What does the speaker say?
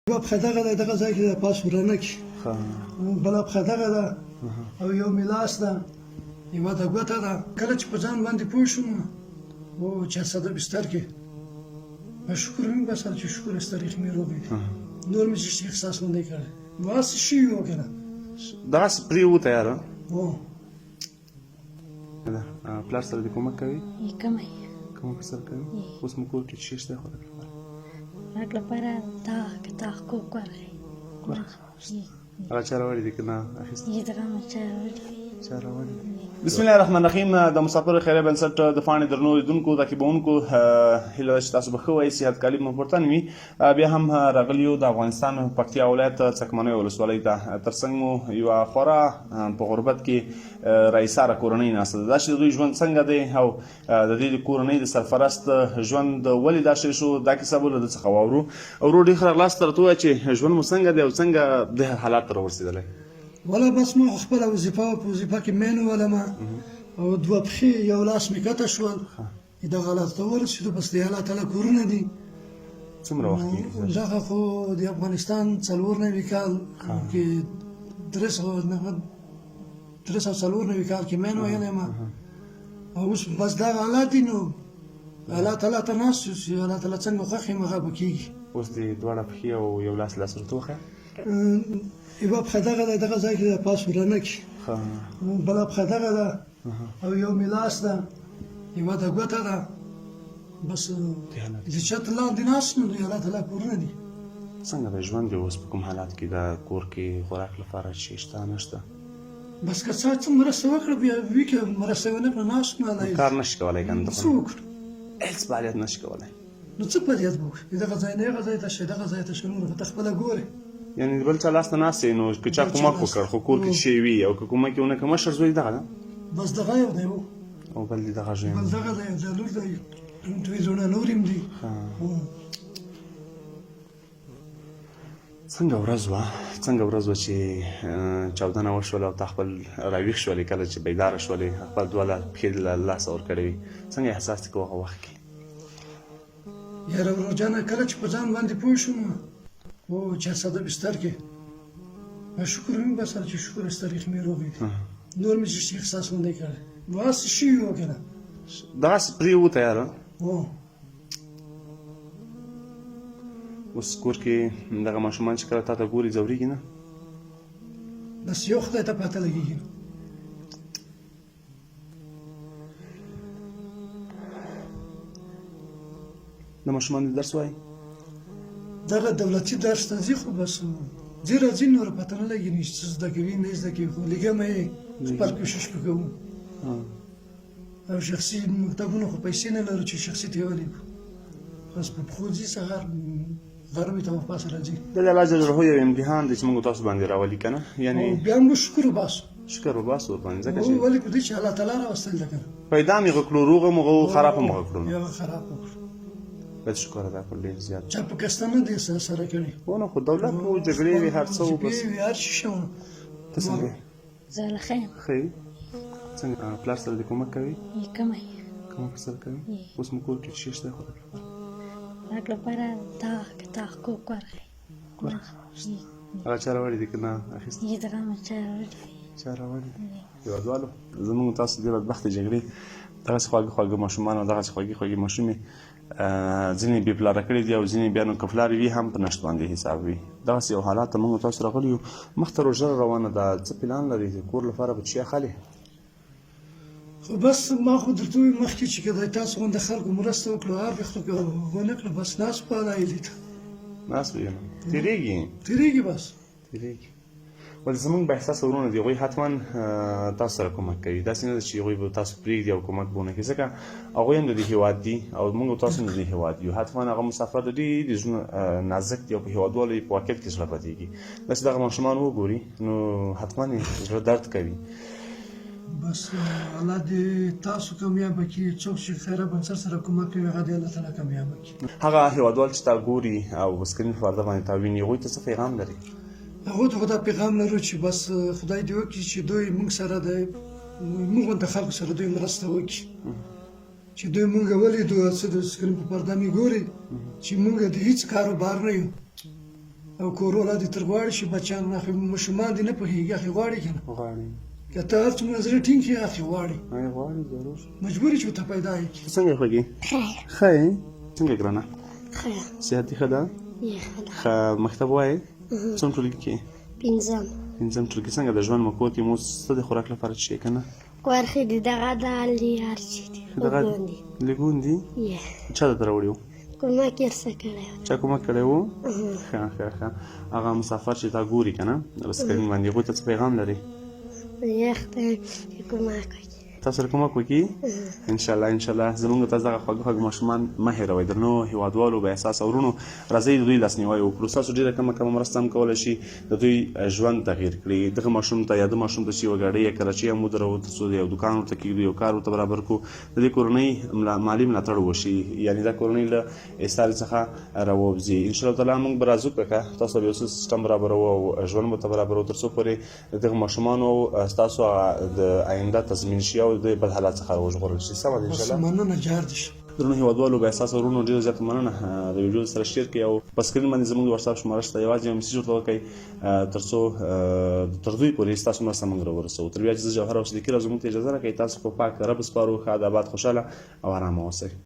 یوه پښه دغه ده، دغه ځای کې د پاس ورانه کې، بله پښه دغه ده او یو مې لاس ده، یوه د ګوته ده. کله چې په ځان باندې پوه شوم و چې ساده بستر کې شکر مې وباسه چې شکر است تاریخ مې روغې دي، نور مې هېڅ احساس نه دی کړی. هسې شوي وو که نه دغسې پرېوته یاره. هو پلار سره دې کومک کوي؟ کومه کومک سره کوي؟ اوس مو کور کې څه شی شته خوراک لپاره؟ خوراک لپاره دا حقوق ورغی هغه چا راوړي دي که نه اخیستي؟ دغه چا راوړي چا راوړي دي؟ بسم الله الرحمن الرحیم. د مسافر خیریه بنسټ د پاڼې درنو لیدونکو تعقیبونکو هیله ده چې تاسو به ښه وایي، صحت کالي مو پورته نه وي. بیا هم راغلي یو د افغانستان پکتیا ولایت څکمنۍ ولسوالۍ ته. تر څنګ مو یوه خورا په غربت کې راایساره کورنۍ ناسته ده. دا چې د دوی ژوند څنګه دی او د دې د کورنۍ د سرپرست ژوند ولې دا شی شو، دا کیسه به له ده څخه واورو. ورور ډېر ښه راغلاست. راته ووایه چې ژوند مو څنګه دی او څنګه دې حالات ته راورسېدلی؟ ولا بس ما خپله وظیفه وه، په وظیفه کې مین ولمه او دوه پښې یو لاس مې کته شول، دغه حالت ته ورسېدو. بس د الله تعالی کورونه دي. څومره وخت کېږي؟ دغه خو د افغانستان 94 کال کې 394 کال کې مین ویلی یم او اوس بس دغه حالات دي. نو الله تعالی ته ناست یو چې الله تعالی څنګه خوښ یم هغه به کېږي. اوس دې دواړه پښې او یو لاس راته وښیه. یوه پښه دغه ده، دغه ځای کې د پاس ورانه کې، بله پښه دغه ده او یو مې لاس ده، یوه د ګوته ده. بس د چت لاندې ناست نو د الله تعالی کورونه دي. څنګه دی ژوند دی اوس په کوم حالات کې ده؟ کور کې خوراک لپاره شی شته نشته؟ بس که څه مرسته وکړه بیا وي، که مرسته ونه کړه ناست نو کار نشي کولی که نه؟ څه وکړو؟ هېڅ فعالیت نشي کولی. نو څه فعالیت به وکړي؟ دغه ځای نه هغه ځای ته شي، دغه ځای ته شي، نور به ته خپله ګورې. یعنې د بل چا لاس ته ناست یې، نو که چا کومک وکړ خو کور کې شی وي او که کومک یې ونه کړه. مشر زوی دغه ده بس دغه یو دی او بل دې دغه ژوی بل دغه دی، د لور دی، دوی زړونه نور هم دي. څنګه ورځ وه چې چاودنه وشوله او تا خپل راویښ شولې، کله چې بیداره شولې خپل دوه پښې له لاسه ورکړې وي، څنګه احساس دې کوه هغه وخت کې؟ یاره ورور جانه کله چې په ځان باندې پوه شوم و چې ساده بستر کې شکر مې وباسه چې شکر است تاریخ مې روغې دي، نور مې هېڅ احساس نه دی کړی. نو هسې شوي وو که نه دغسې پرېوته یاره. هو اوس کور کې دغه ماشومان چې کله تا ته ګوري ځورېږي نه؟ بس یو خدای ته پته لګېږي. د ماشومانو درس وایي؟ دغه دولتي درس ته ځي خو بس ځي راځي، نور پته نه لګي نه څه زده کوي نه زده کوي، خو لږه مې خپل کوشش کوو. او شخصي مکتبونه خو پیسې نه لرو چې شخصي ته ولېږو، بس په پښو ځي، سهار غرمې ته واپس راځي. د الله جل جلاله یو امتحان دی چې موږ تاسو باندې راولي که نه؟ یعنې بیا موږ شکر وباسو، شکر وباسو ورباندې، ځکه چې ولې په دې چې الله تعالی راوستل ده که نه. پیدا مې هغه کړو، روغ هم هغه خراب هم هغه کړو، هغه خراب وکړو. باید شکر ادا کړو ډېر زیات. چا په کسته نه دی سره کړي، ونه خو دولت و، جګړې وي، هر څه و، بس. جګړې وي، هر شي شوه. ته څنګه یې؟ زه له ښه یم. ښه یې؟ څنګه پلار سره دې کومک کوي؟ کومه کومک سره کوي؟ اوس مو کور کې څه شی شته خوراک لپاره؟ خوراک لپاره دا حقوق ورغی هغه چا راوړي دي که نه اخیستي؟ دغه چا راوړي چا راوړي دي؟ هېوادوالو، زموږ تاسو دې بدبختې جګړې دغسې خواږه ماشومان او دغسې خوږې ماشومې ځینې بې پلاره کړي دي او ځینې بیا نو که پلار وي هم په نشت باندې حساب وي. دغسې یو حالات ته موږ تاسو راغلي یو. مخته روژه روانه ده، څه پلان لرئ کور لپاره به څه اخلي؟ خو بس ما خو درته وویل مخکې چې که تاسو غونډه خلکو مرسته وکړو، هر وخت ونه کړه، بس ناست په عایلې ته ناست وي نو تېرېږي بس تېرېږي. ولې زموږ با احساسه ورونه دي، هغوی حتما تاسو سره کومک کوي. داسې نه ده چې هغوی به تاسو پرېږدي او کومک به ونه کړي، ځکه هغوی هم د دې هېواد دي او موږ تاسو هم د دې هېواد یو. حتما هغه مسافر د ډېرې زړونه نازک دي او په هېوادوالو یې په واقعیت کې زړه بدېږي. داسې دغه ماشومان وګوري نو حتما یې زړه درد کوي. بس الله دې تاسو کامیابه کړي، څوک چې خیره بنسټ سره کومک کوي هغه دې الله تعالی کامیابه کړي. هغه هېوادوال چې تا ګوري او سکرین په پرده باندې تا ویني، هغوی ته څه پیغام لري؟ هغوی ته خو دا پیغام لرو چې بس خدای دې وکړي چې دوی موږ سره د موږ غونډه خلکو سره دوی مرسته وکړي، چې دوی موږ ولیدو څه د سکرین په پرده مې ګوري چې موږ د هېڅ کاروبار نه یو، او کور ولادي تر غواړي چې بچیان اخی ماشومان دي نه پوهېږي اخی غواړي که نه غواړي که ته هر څومره زړه ټینګ کړي اخی غواړي غواړي ضرور مجبور یې چې ورته پیدا یې کړي څنګه یې خوږې ښه یې څنګه ګرانه خیر صحت دې ښه ده یې ښه ده ښه مکتب وایې څوم ټولګي کې پنځم ټولګي څنګه د ژوند مکو کې مو څه د خوراک لپاره څښې که نه ورخې دي دغه دالې هر څه دي دغه خوږون دي لګون دي یې چا درته راوړي وو کومک یې ورسه کړی و چا کومک کړی وو ښه ښه ښه هغه مسافر چې تا ګوري که نه رسکرین باندې هغوی ته څه پیغام لري یخ ته چې کومک وکړي تاسو سره کومک وکړي انشاءالله انشاءالله زموږ تاسو دغه خوږ خوږ ماشومان مه هېروئ درنو هېوادوالو با احساسه ورونو راځئ د دوی لاسنیوی وکړو ستاسو ډېره کمه مرسته هم کولی شي د دوی ژوند تغییر کړي دغه ماشوم ته یا د ماشوم ته چې یوه ګاډۍ یا کراچۍ هم ودرو تر څو د یو دوکان ورته کېږدو یو کار ورته برابر کړو د دې کورنۍ مالي ملاتړ وشي یعنې دا کورنۍ له ایستارې څخه راووځي انشاءالله تعالی موږ به راځو که تاسو به یو څه سیسټم برابرو او ژوند به ورته برابرو تر څو پورې د دغه ماشومانو ستاسو د آینده تضمین شي او د بل حالات څخه وژغورل شي سمه ده انشاءالله مننه جار دي شي درنو هېوادوالو با احساسه ورونو ډېره زیاته مننه د ویډیو سره شیر کړئ او په سکرین باندې زموږ د وټساپ شماره شته یوازې یو میسیج ورته وکړئ تر څو تر دوی پورې ستاسو مرسته موږ راورسوو تر بیا چې زه جوهر او صدیقي راځو موږ ته اجازه راکړئ تاسو په پاک رب سپارو ښه اد آباد خوشحاله او ارامه اوسئ